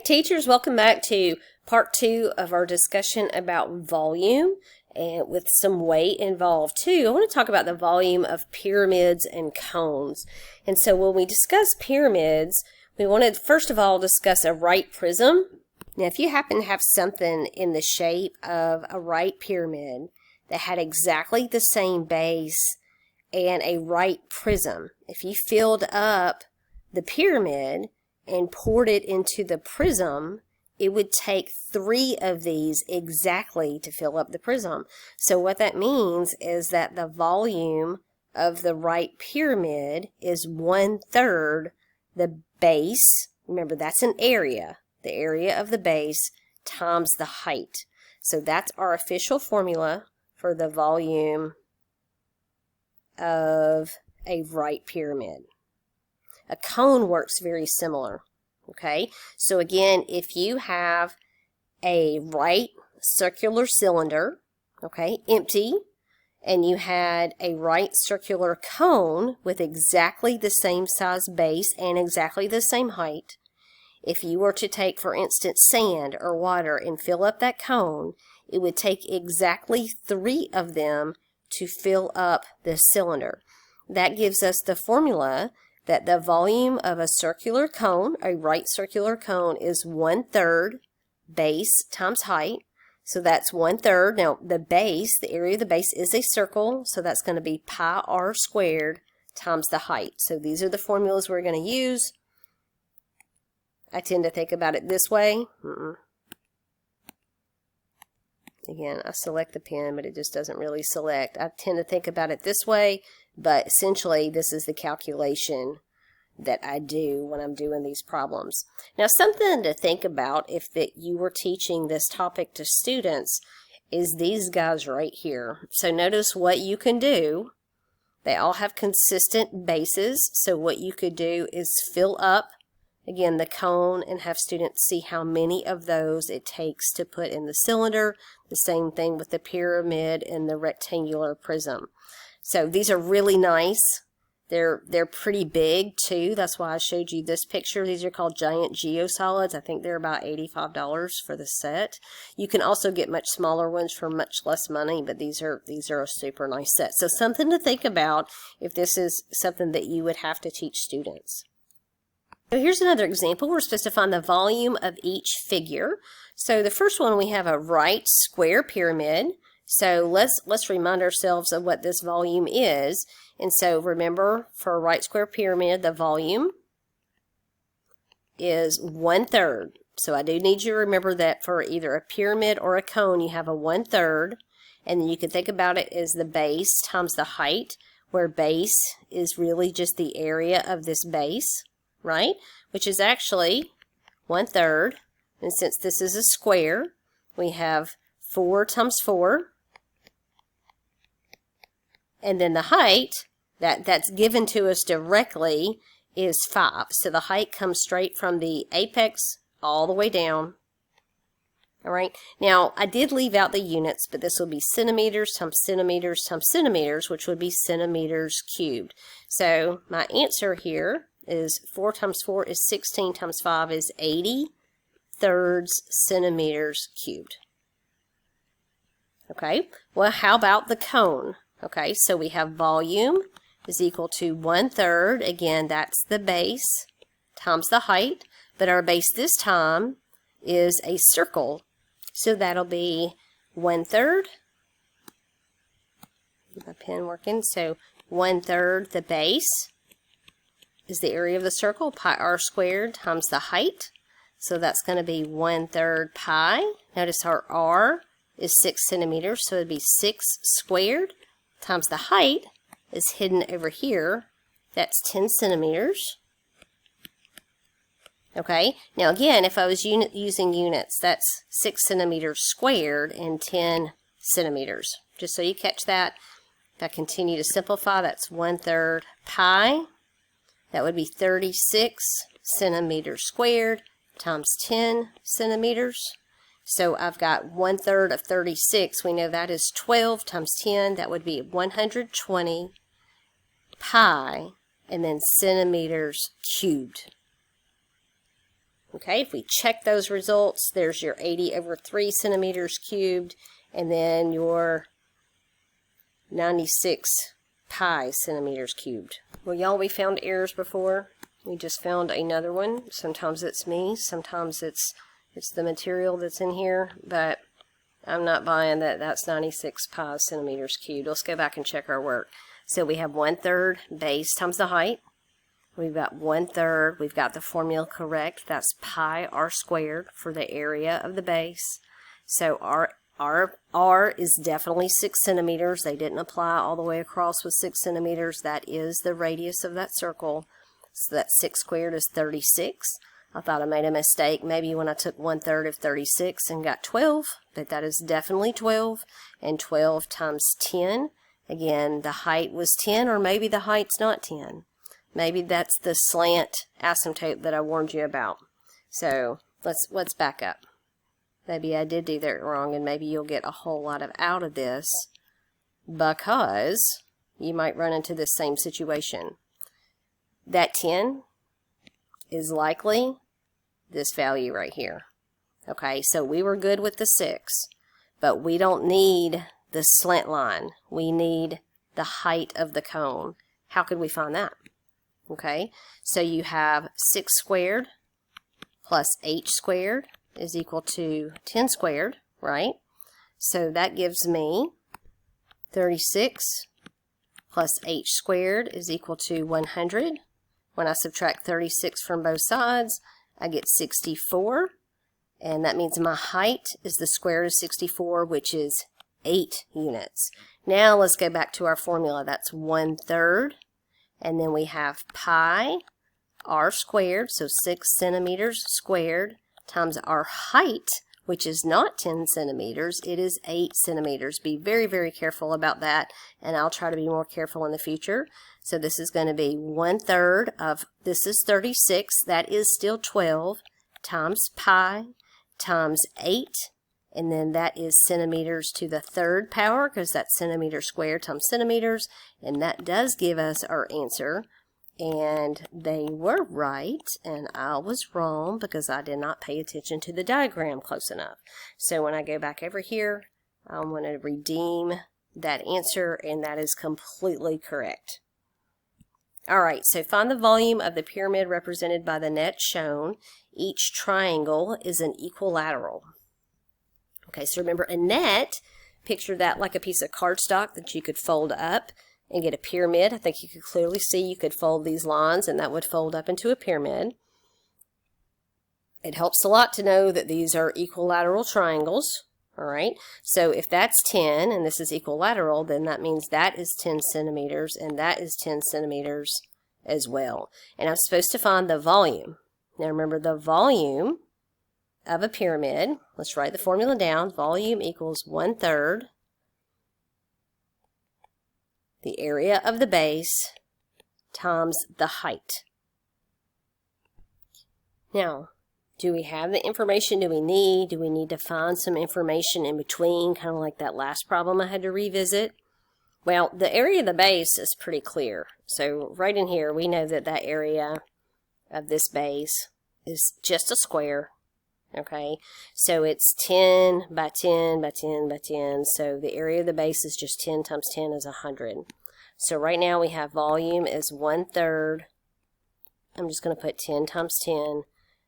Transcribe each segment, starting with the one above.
teachers, welcome back to part 2 of our discussion about volume and with some weight involved too. I want to talk about the volume of pyramids and cones. And so when we discuss pyramids, we want to first of all discuss a right prism. Now if you happen to have something in the shape of a right pyramid that had exactly the same base and a right prism, if you filled up the pyramid and poured it into the prism, it would take 3 of these exactly to fill up the prism. So what that means is that the volume of the right pyramid is 1/3 the base. Remember, that's an area, the area of the base times the height. So that's our official formula for the volume of a right pyramid. A cone works very similar, okay? So again, if you have a right circular cylinder, okay, empty, and you had a right circular cone with exactly the same size base and exactly the same height, if you were to take, for instance, sand or water and fill up that cone, it would take exactly 3 of them to fill up the cylinder. That gives us the formula that the volume of a circular cone, a right circular cone, is 1/3 base times height. So that's 1/3. Now the base, the area of the base is a circle, so that's going to be pi r squared times the height. So these are the formulas we're going to use. I tend to think about it this way. Again, I select the pen, but it just doesn't really select. I tend to think about it this way, but essentially this is the calculation that I do when I'm doing these problems. Now, something to think about if that you were teaching this topic to students is these guys right here. So notice what you can do. They all have consistent bases, so what you could do is fill up again the cone and have students see how many of those it takes to put in the cylinder. The same thing with the pyramid and the rectangular prism. So these are really nice. They're pretty big too. That's why I showed you this picture. These are called giant geosolids. I think they're about $85 for the set. You can also get much smaller ones for much less money, but these are a super nice set. So something to think about if this is something that you would have to teach students. So here's another example. We're supposed to find the volume of each figure. So the first one, we have a right square pyramid. So let's remind ourselves of what this volume is. And so remember, for a right square pyramid, the volume is 1/3. So I do need you to remember that for either a pyramid or a cone, you have a 1/3. And then you can think about it as the base times the height, where base is really just the area of this base, right? Which is actually 1/3. And since this is a square, we have 4 times 4. And then the height that's given to us directly is 5. So the height comes straight from the apex all the way down. All right. Now, I did leave out the units, but this will be centimeters times centimeters times centimeters, which would be centimeters cubed. So my answer here is 4 times 4 is 16 times 5 is 80 centimeters cubed. Okay. Well, how about the cone? Okay, so we have volume is equal to 1/3. Again, that's the base times the height, but our base this time is a circle. So that'll be 1/3. Get my pen working. So 1/3 the base is the area of the circle, pi r squared times the height. So that's going to be 1/3 pi. Notice our r is 6 centimeters, so it'd be 6 squared times the height is hidden over here. That's 10 centimeters. Okay, now again, if I was using units, that's 6 centimeters squared and 10 centimeters. Just so you catch that. If I continue to simplify, that's 1/3 pi. That would be 36 centimeters squared times 10 centimeters. So I've got 1/3 of 36. We know that is 12 times 10. That would be 120 pi and then centimeters cubed. Okay, if we check those results, there's your 80 over 3 centimeters cubed, and then your 96 pi centimeters cubed. Well, y'all, we found errors before. We just found another one. Sometimes it's me, sometimes it's the material that's in here, but I'm not buying that that's 96 pi centimeters cubed. Let's go back and check our work. So we have 1/3 base times the height. We've got 1/3. We've got the formula correct. That's pi r squared for the area of the base. So R is definitely 6 centimeters. They didn't apply all the way across with 6 centimeters. That is the radius of that circle. So that 6 squared is 36. I thought I made a mistake maybe when I took 1/3 of 36 and got 12, but that is definitely 12. And 12 times 10, again, the height was 10, or maybe the height's not 10. Maybe that's the slant asymptote that I warned you about. So let's back up. Maybe I did do that wrong, and maybe you'll get a whole lot out of this, because you might run into this same situation. That 10 is likely this value right here. Okay, so we were good with the 6, but we don't need the slant line. We need the height of the cone. How could we find that? Okay, so you have 6 squared plus h squared is equal to 10 squared, right? So that gives me 36 plus h squared is equal to 100. When I subtract 36 from both sides, I get 64, and that means my height is the square root of 64, which is 8 units. Now let's go back to our formula. That's 1/3, and then we have pi r squared, so 6 centimeters squared, times our height, which is not 10 centimeters, it is 8 centimeters. Be very, very careful about that, and I'll try to be more careful in the future. So this is going to be 1/3 of, this is 36, that is still 12, times pi, times 8, and then that is centimeters to the 3rd power, because that's centimeter squared times centimeters, and that does give us our answer. And they were right, and I was wrong because I did not pay attention to the diagram close enough. So when I go back over here, I'm going to redeem that answer, and that is completely correct. Alright, so find the volume of the pyramid represented by the net shown. Each triangle is an equilateral. Okay, so remember, a net, picture that like a piece of cardstock that you could fold up and get a pyramid. I think you could clearly see you could fold these lines, and that would fold up into a pyramid. It helps a lot to know that these are equilateral triangles. Alright, so if that's 10 and this is equilateral, then that means that is 10 centimeters and that is 10 centimeters as well. And I'm supposed to find the volume. Now remember, the volume of a pyramid, let's write the formula down. Volume equals 1/3 the area of the base times the height. Now, do we have the information do we need? Do we need to find some information in between, kind of like that last problem I had to revisit? Well, the area of the base is pretty clear. So right in here, we know that that area of this base is just a square. Okay, so it's 10 by 10 by 10 by 10. So the area of the base is just 10 times 10 is 100. So right now we have volume is 1/3. I'm just going to put 10 times 10.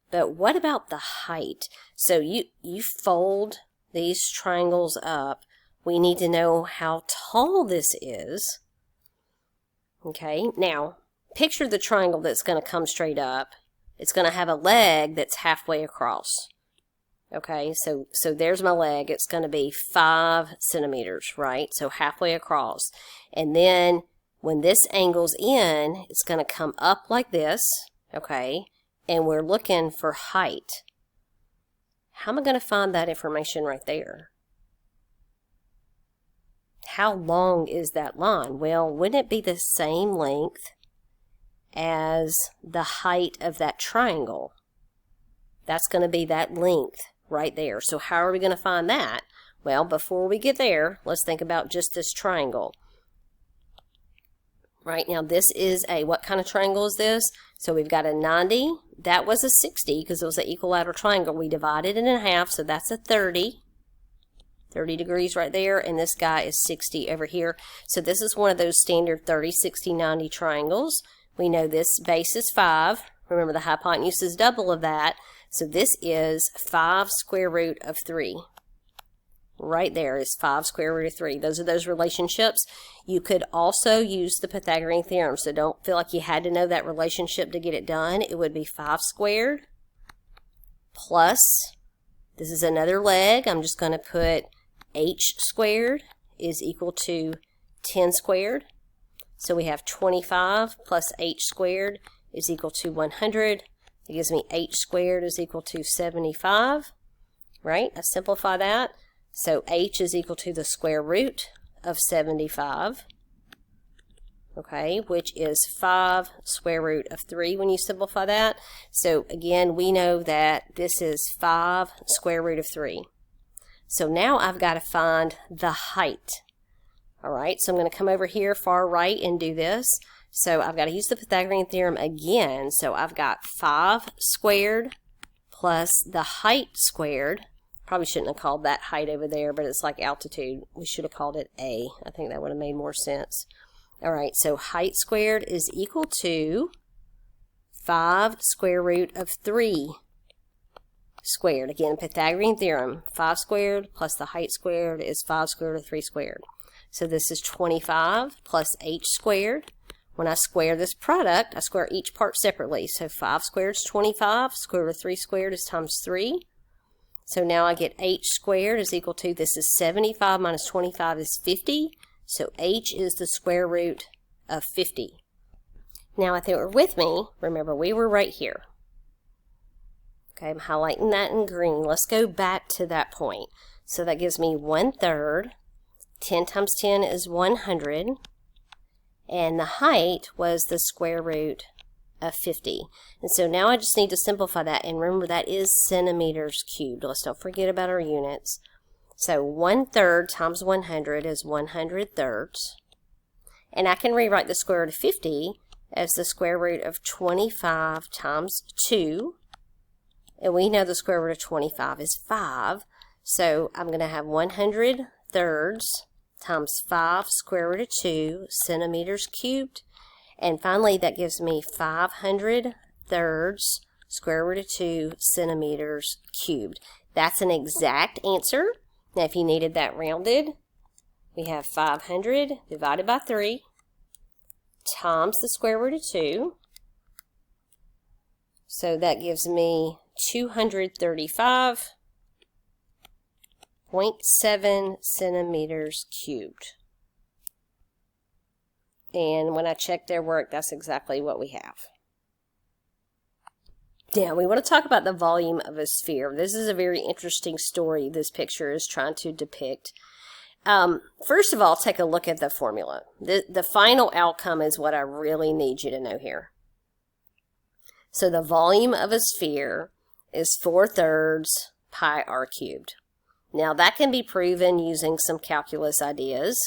But what about the height? So you fold these triangles up. We need to know how tall this is. Okay, now picture the triangle that's going to come straight up. It's going to have a leg that's halfway across. Okay, so there's my leg. It's going to be 5 centimeters, right? So halfway across. And then when this angles in, it's going to come up like this, okay? And we're looking for height. How am I going to find that information right there? How long is that line? Well, wouldn't it be the same length as the height of that triangle? That's going to be that length right there. So how are we going to find that? Well, before we get there, let's think about just this triangle. Right, now this is what kind of triangle is this? So we've got a 90, that was a 60 because it was an equilateral triangle. We divided it in half, so that's a 30 degrees right there, and this guy is 60 over here. So this is one of those standard 30, 60, 90 triangles. We know this base is 5. Remember, the hypotenuse is double of that, so this is 5 square root of 3. Right there is 5 square root of 3. Those are those relationships. You could also use the Pythagorean theorem, so don't feel like you had to know that relationship to get it done. It would be 5 squared plus, this is another leg, I'm just going to put h squared is equal to 10 squared. So we have 25 plus h squared is equal to 100. It gives me h squared is equal to 75. Right? I simplify that. So h is equal to the square root of 75. Okay, which is 5 square root of 3 when you simplify that. So again, we know that this is 5 square root of 3. So now I've got to find the height. All right, so I'm going to come over here far right and do this. So I've got to use the Pythagorean theorem again. So I've got 5 squared plus the height squared. Probably shouldn't have called that height over there, but it's like altitude. We should have called it A. I think that would have made more sense. All right, so height squared is equal to 5 square root of 3 squared. Again, Pythagorean theorem. 5 squared plus the height squared is 5 square root of 3 squared. So this is 25 plus h squared. When I square this product, I square each part separately. So 5 squared is 25. Square root of 3 squared is times 3. So now I get h squared is equal to, this is 75 minus 25 is 50. So h is the square root of 50. Now if you were with me, remember we were right here. Okay, I'm highlighting that in green. Let's go back to that point. So that gives me 1/3. 10 times 10 is 100. And the height was the square root of 50. And so now I just need to simplify that. And remember, that is centimeters cubed. Let's don't forget about our units. So 1/3 times 100 is 100 thirds. And I can rewrite the square root of 50 as the square root of 25 times 2. And we know the square root of 25 is 5. So I'm going to have 100 thirds times 5 square root of 2 centimeters cubed. And finally, that gives me 500 thirds square root of 2 centimeters cubed. That's an exact answer. Now, if you needed that rounded, we have 500 divided by 3 times the square root of 2. So that gives me 235.7 centimeters cubed. And when I check their work, that's exactly what we have. Now, we want to talk about the volume of a sphere. This is a very interesting story this picture is trying to depict. First of all, take a look at the formula. The final outcome is what I really need you to know here. So the volume of a sphere is 4/3 pi r cubed. Now, that can be proven using some calculus ideas.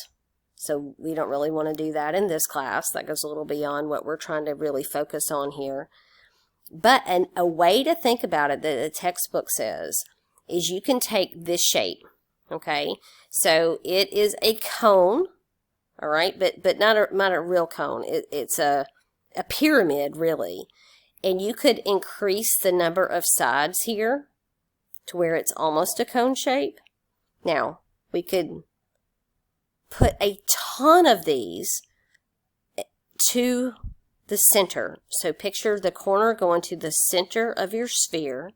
So we don't really want to do that in this class. That goes a little beyond what we're trying to really focus on here. But a way to think about it that the textbook says is you can take this shape, okay? So it is a cone, all right, but not a real cone. It's a pyramid, really. And you could increase the number of sides here to where it's almost a cone shape. Now, we could put a ton of these to the center. So picture the corner going to the center of your sphere,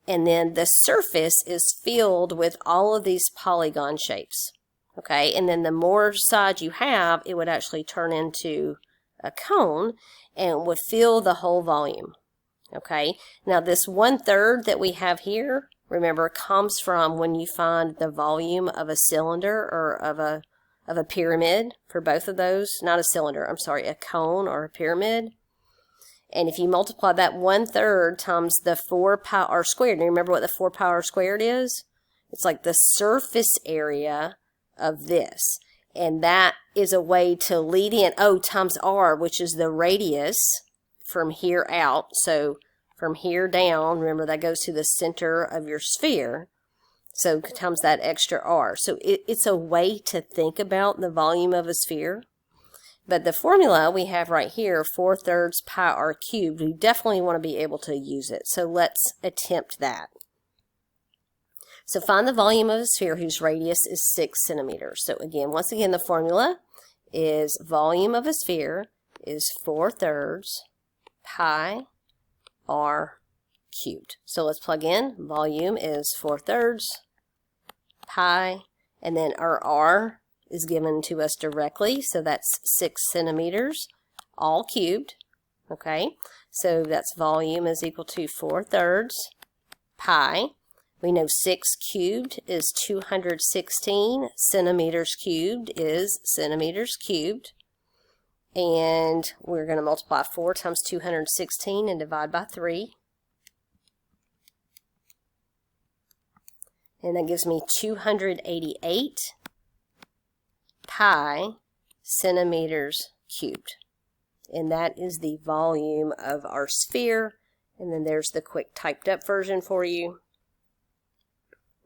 and then the surface is filled with all of these polygon shapes. Okay, and then the more sides you have, it would actually turn into a cone and would fill the whole volume. Okay, now this 1/3 that we have here, remember, comes from when you find the volume of a cylinder or of a pyramid for both of those. Not a cylinder, I'm sorry, a cone or a pyramid. And if you multiply that 1/3 times the 4 pi r squared, and remember what the 4 pi r squared is? It's like the surface area of this. And that is a way to lead in O times R, which is the radius from here out. So from here down, remember that goes to the center of your sphere. So times that extra R. So it's a way to think about the volume of a sphere. But the formula we have right here, 4/3 pi r cubed, we definitely want to be able to use it. So let's attempt that. So find the volume of a sphere whose radius is 6 centimeters. So again, once again, the formula is volume of a sphere is 4/3 pi r cubed. So let's plug in. Volume is 4/3 pi, and then our r is given to us directly, so that's 6 centimeters, all cubed. Okay, so that's volume is equal to 4/3 pi. We know 6 cubed is 216, centimeters cubed is centimeters cubed. And we're going to multiply 4 times 216 and divide by 3. And that gives me 288 pi centimeters cubed. And that is the volume of our sphere. And then there's the quick typed up version for you.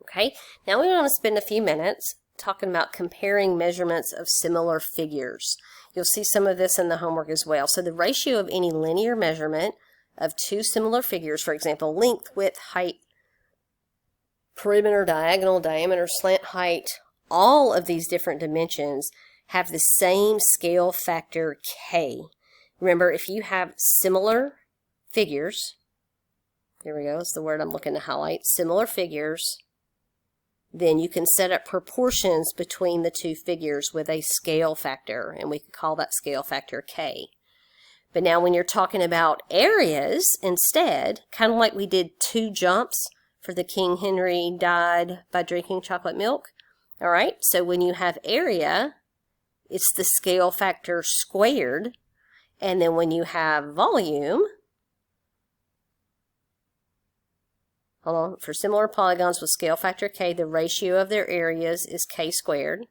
Okay, now we want to spend a few minutes talking about comparing measurements of similar figures. You'll see some of this in the homework as well. So the ratio of any linear measurement of two similar figures, for example, length, width, height, perimeter, diagonal, diameter, slant height, all of these different dimensions have the same scale factor K. Remember, if you have similar figures, there we go, it's the word I'm looking to highlight, similar figures, then you can set up proportions between the two figures with a scale factor, and we could call that scale factor K. But now when you're talking about areas instead, kind of like we did 2 jumps for the King Henry died by drinking chocolate milk, all right, so when you have area, it's the scale factor squared, and then when you have volume, hold on, for similar polygons with scale factor K, the ratio of their areas is K squared.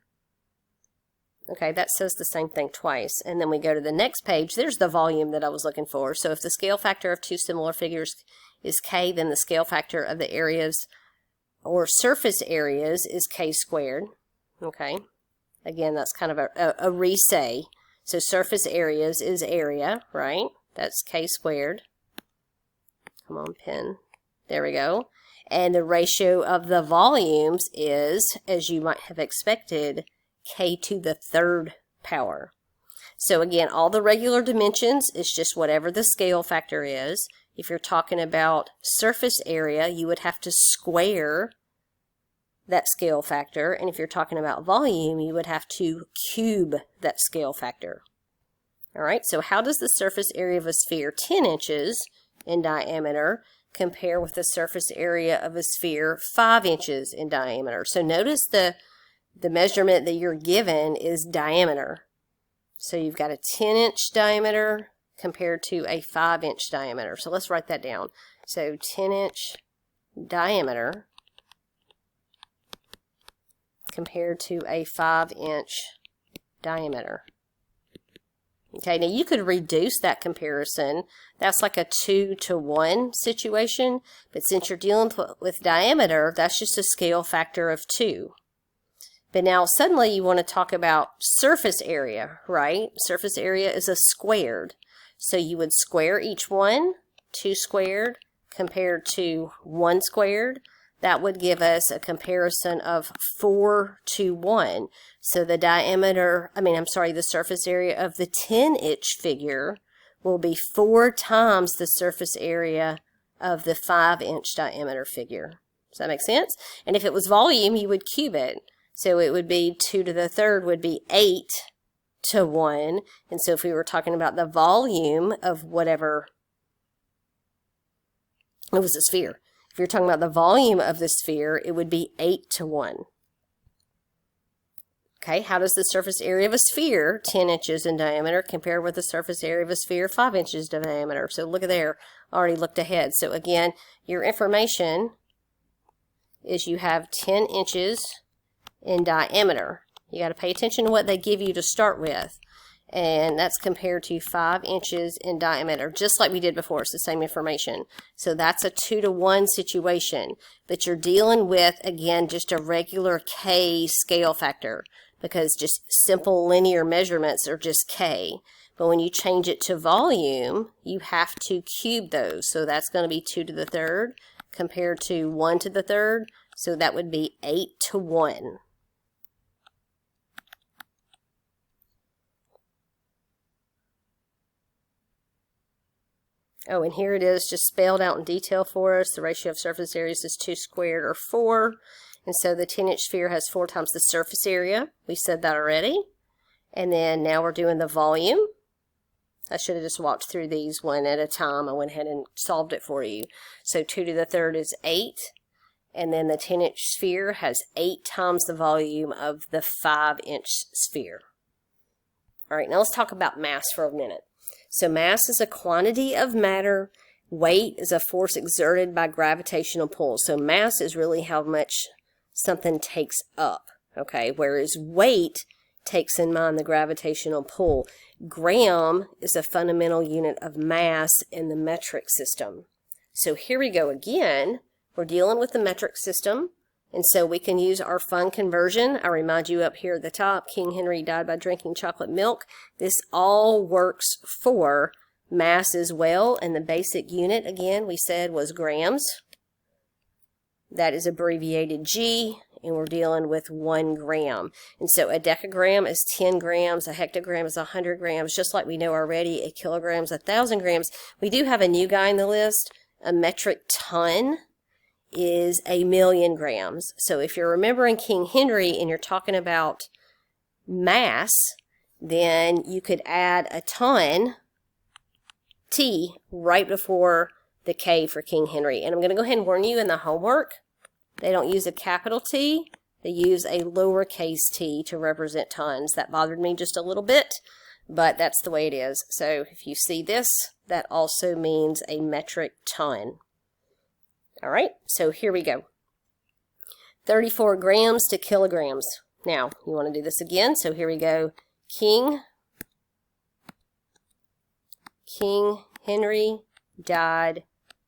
Okay, that says the same thing twice. And then we go to the next page. There's the volume that I was looking for. So if the scale factor of two similar figures is K, then the scale factor of the areas or surface areas is K squared. Okay, again, that's kind of a re-say. So surface areas is area, right? That's K squared. Come on, pen. There we go. And the ratio of the volumes is, as you might have expected, K to the 3rd power. So again, all the regular dimensions is just whatever the scale factor is. If you're talking about surface area, you would have to square that scale factor. And if you're talking about volume, you would have to cube that scale factor. All right, so how does the surface area of a sphere 10 inches in diameter compare with the surface area of a sphere 5 inches in diameter? So notice the measurement that you're given is diameter. So you've got a 10-inch diameter compared to a 5-inch diameter. So let's write that down. So 10-inch diameter compared to a 5-inch diameter. Okay, now you could reduce that comparison. That's like a 2-to-1 situation, but since you're dealing with diameter, that's just a scale factor of 2. But now suddenly you want to talk about surface area, right? Surface area is a squared. So you would square each one, 2 squared compared to 1 squared. That would give us a comparison of 4-to-1. So the the surface area of the 10-inch figure will be 4 times the surface area of the 5-inch diameter figure. Does that make sense? And if it was volume, you would cube it. So it would be 2 to the 3rd would be 8-to-1. And so if we were talking about the volume of whatever, it was a sphere. If you're talking about the volume of the sphere, it would be 8-to-1. Okay, how does the surface area of a sphere, 10 inches in diameter, compare with the surface area of a sphere, 5 inches in diameter? So look at there, already looked ahead. So again, your information is you have 10 inches in diameter. You got to pay attention to what they give you to start with. And that's compared to 5 inches in diameter, just like we did before. It's the same information. So that's a 2-to-1 situation. But you're dealing with, again, just a regular K scale factor, because just simple linear measurements are just K. But when you change it to volume, you have to cube those. So that's going to be 2 to the third compared to 1 to the third. So that would be 8-to-1. Oh, and here it is just spelled out in detail for us. The ratio of surface areas is 2 squared or 4. And so the 10-inch sphere has 4 times the surface area. We said that already. And then now we're doing the volume. I should have just walked through these one at a time. I went ahead and solved it for you. So 2 to the third is 8. And then the 10-inch sphere has 8 times the volume of the 5-inch sphere. All right, now let's talk about mass for a minute. So mass is a quantity of matter. Weight is a force exerted by gravitational pull. So mass is really how much something takes up, okay? Whereas weight takes in mind the gravitational pull. Gram is a fundamental unit of mass in the metric system. So here we go again. We're dealing with the metric system. And so we can use our fun conversion. I remind you up here at the top, King Henry died by drinking chocolate milk. This all works for mass as well. And the basic unit, again, we said was grams. That is abbreviated G, and we're dealing with 1 gram. And so a decagram is 10 grams, a hectogram is 100 grams, just like we know already, a kilogram is 1,000 grams. We do have a new guy in the list, a metric ton is 1,000,000 grams. So if you're remembering King Henry and you're talking about mass, then you could add a ton, T, right before the K for King Henry. And I'm going to go ahead and warn you in the homework, they don't use a capital T, they use a lowercase t to represent tons. That bothered me just a little bit, but that's the way it is. So if you see this, that also means a metric ton. All right, so here we go. 34 grams to kilograms. Now, you want to do this again, so here we go. King Henry died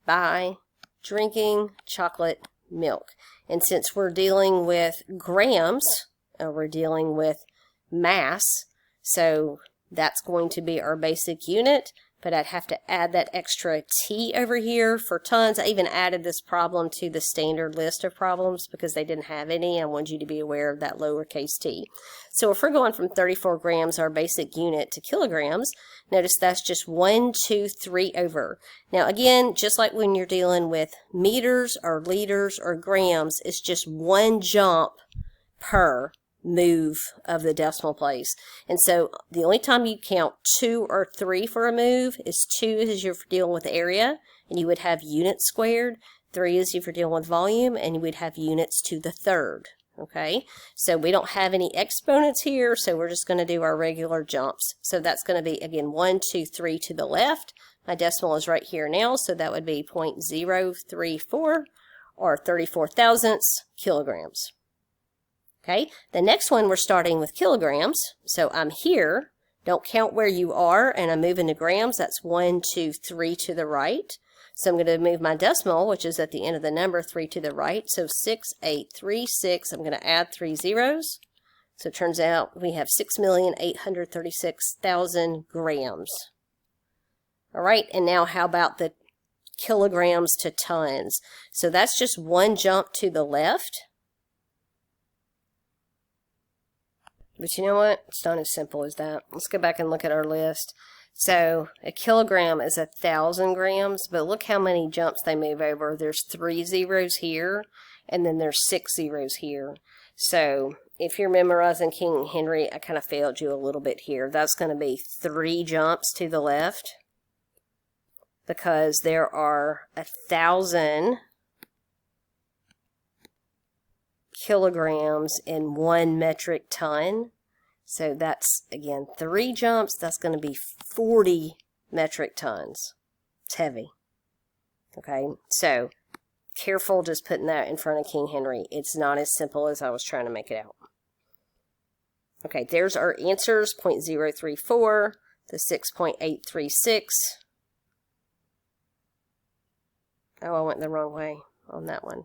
by drinking chocolate milk. And since we're dealing with grams, we're dealing with mass, so that's going to be our basic unit. But I'd have to add that extra T over here for tons. I even added this problem to the standard list of problems because they didn't have any. I wanted you to be aware of that lowercase t. So if we're going from 34 grams, our basic unit, to kilograms, notice that's just 1, 2, 3 over. Now again, just like when you're dealing with meters or liters or grams, it's just 1 jump per move of the decimal place. And so the only time you count 2 or 3 for a move is 2 is if you're dealing with area and you would have units squared. 3 is if you're dealing with volume and you would have units to the third. Okay, so we don't have any exponents here, so we're just going to do our regular jumps. So that's going to be, again, 1, 2, 3 to the left. My decimal is right here now, so that would be 0.034 or 34 thousandths kilograms. Okay, the next one we're starting with kilograms. So I'm here, don't count where you are, and I'm moving to grams. That's 1, 2, 3 to the right. So I'm going to move my decimal, which is at the end of the number, 3 to the right. So 6836, I'm going to add 3 zeros. So it turns out we have 6,836,000 grams. All right, and now how about the kilograms to tons? So that's just 1 jump to the left. But you know what? It's not as simple as that. Let's go back and look at our list. So a kilogram is 1,000 grams, but look how many jumps they move over. There's 3 zeros here, and then there's 6 zeros here. So if you're memorizing King Henry, I kind of failed you a little bit here. That's going to be 3 jumps to the left, because there are 1,000 kilograms in 1 metric ton. So that's, again, 3 jumps. That's going to be 40 metric tons. It's heavy. Okay, so careful just putting that in front of King Henry. It's not as simple as I was trying to make it out. Okay, there's our answers, 0.034 to 6.836. Oh, I went the wrong way on that one.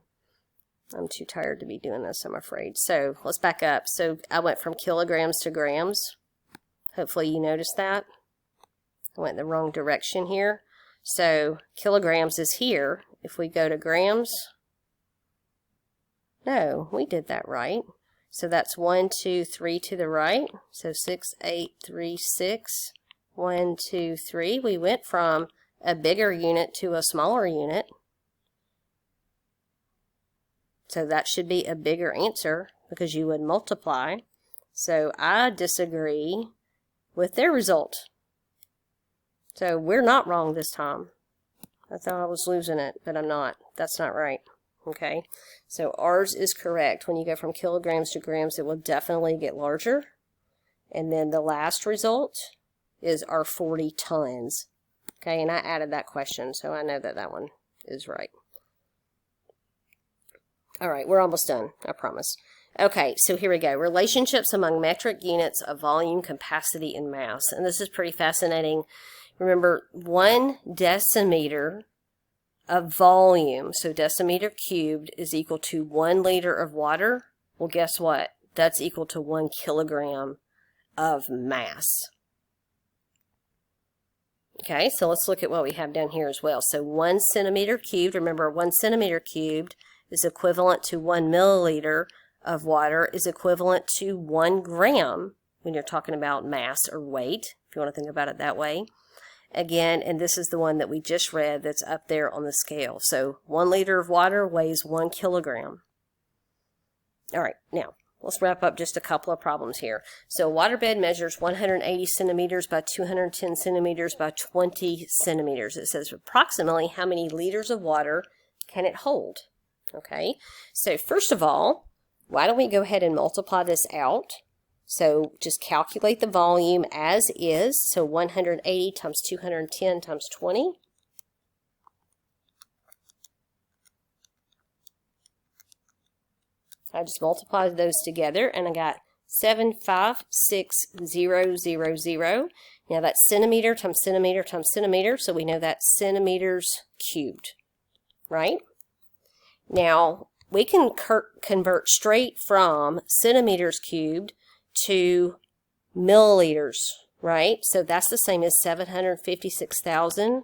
I'm too tired to be doing this, I'm afraid. So let's back up. So I went from kilograms to grams. Hopefully you noticed that. I went the wrong direction here. So kilograms is here. If we go to grams, no, we did that right. So that's 1, 2, 3 to the right. So 6, 8, 3, 6. 1, 2, 3. We went from a bigger unit to a smaller unit. So that should be a bigger answer because you would multiply. So I disagree with their result. So we're not wrong this time. I thought I was losing it, but I'm not. That's not right. Okay, so ours is correct. When you go from kilograms to grams, it will definitely get larger. And then the last result is our 40 tons. Okay, and I added that question, so I know that that one is right. All right, we're almost done, I promise. Okay, so here we go. Relationships among metric units of volume, capacity, and mass. And this is pretty fascinating. Remember, 1 decimeter of volume, so decimeter cubed, is equal to 1 liter of water. Well, guess what? That's equal to 1 kilogram of mass. Okay, so let's look at what we have down here as well. So 1 centimeter cubed, remember 1 centimeter cubed is equivalent to 1 milliliter of water is equivalent to 1 gram when you're talking about mass or weight, if you want to think about it that way. Again, and this is the one that we just read that's up there on the scale. So 1 liter of water weighs 1 kilogram. All right, now let's wrap up just a couple of problems here. So a waterbed measures 180 centimeters by 210 centimeters by 20 centimeters. It says approximately how many liters of water can it hold? Okay, so first of all, why don't we go ahead and multiply this out? So just calculate the volume as is. So 180 times 210 times 20. I just multiplied those together and I got 756,000. Now that's centimeter times centimeter times centimeter, so we know that's centimeters cubed, right? Now we can convert straight from centimeters cubed to milliliters, right? So that's the same as 756,000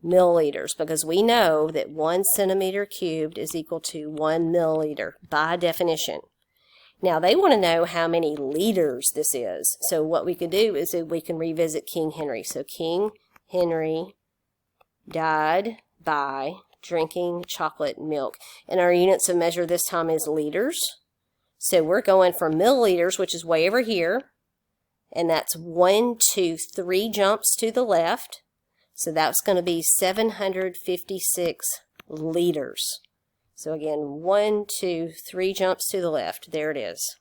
milliliters, because we know that 1 centimeter cubed is equal to 1 milliliter by definition. Now they want to know how many liters this is. So what we could do is we can revisit King Henry. So King Henry died by drinking chocolate milk. And our units of measure this time is liters. So we're going from milliliters, which is way over here. And that's 1, 2, 3 jumps to the left. So that's going to be 756 liters. So again, 1, 2, 3 jumps to the left. There it is.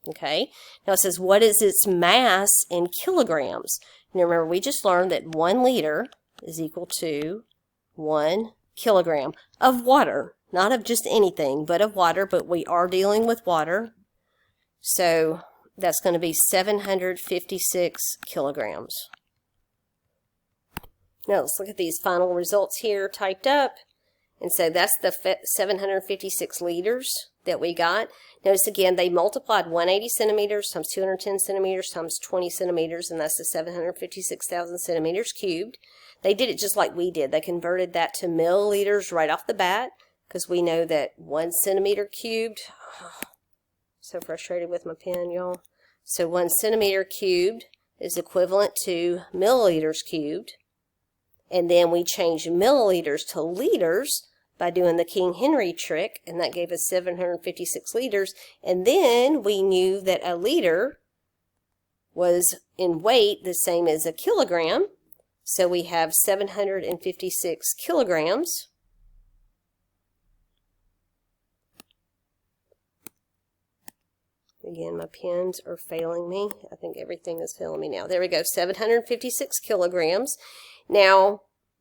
Okay. Now it says, what is its mass in kilograms? Now remember, we just learned that 1 liter is equal to 1 kilogram of water. Not of just anything, but of water. But we are dealing with water. So that's going to be 756 kilograms. Now let's look at these final results here typed up. And so that's the 756 liters that we got. Notice again, they multiplied 180 centimeters times 210 centimeters times 20 centimeters, and that's the 756,000 centimeters cubed. They did it just like we did. They converted that to milliliters right off the bat, because we know that 1 centimeter cubed, so frustrated with my pen, y'all. So 1 centimeter cubed is equivalent to milliliters cubed. And then we changed milliliters to liters by doing the King Henry trick, and that gave us 756 liters. And then we knew that a liter was in weight the same as a kilogram. So we have 756 kilograms. Again, my pens are failing me. I think everything is failing me now. There we go, 756 kilograms. Now,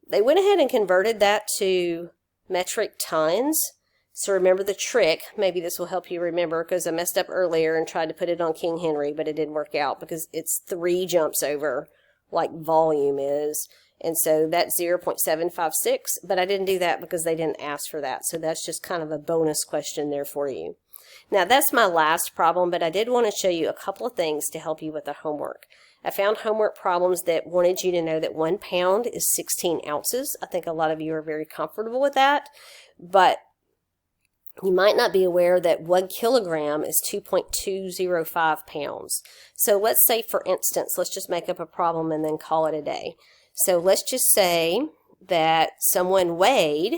they went ahead and converted that to metric tons. So remember the trick. Maybe this will help you remember, because I messed up earlier and tried to put it on King Henry, but it didn't work out because it's 3 jumps over like volume is. And so that's 0.756, but I didn't do that because they didn't ask for that. So that's just kind of a bonus question there for you. Now that's my last problem, but I did want to show you a couple of things to help you with the homework. I found homework problems that wanted you to know that 1 pound is 16 ounces. I think a lot of you are very comfortable with that, but you might not be aware that 1 kilogram is 2.205 pounds. So let's say, for instance, let's just make up a problem and then call it a day. So let's just say that someone weighed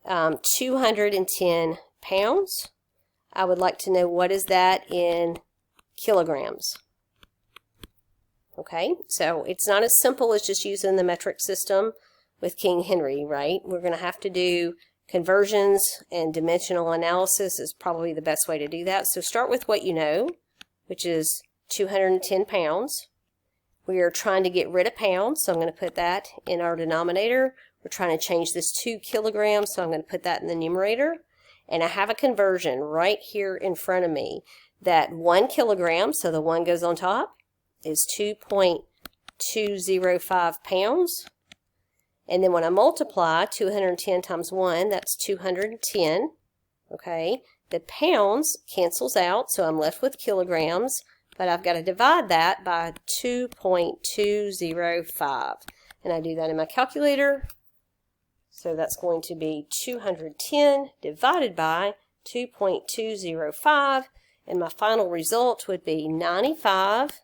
210 pounds. I would like to know, what is that in kilograms? Okay, so it's not as simple as just using the metric system with King Henry, right? We're going to have to do conversions, and dimensional analysis is probably the best way to do that. So start with what you know, which is 210 pounds. We are trying to get rid of pounds, so I'm going to put that in our denominator. We're trying to change this to kilograms, so I'm going to put that in the numerator. And I have a conversion right here in front of me that 1 kilogram, so the 1 goes on top, is 2.205 pounds. And then when I multiply 210 times 1, that's 210. Okay, the pounds cancels out, so I'm left with kilograms, but I've got to divide that by 2.205. And I do that in my calculator. So that's going to be 210 divided by 2.205, and my final result would be 95.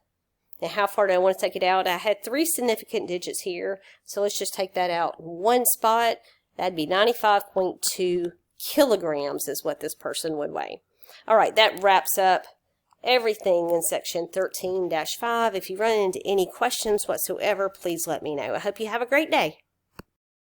Now, how far do I want to take it out? I had 3 significant digits here, so let's just take that out in one spot. That'd be 95.2 kilograms is what this person would weigh. All right, that wraps up everything in section 13-5. If you run into any questions whatsoever, please let me know. I hope you have a great day.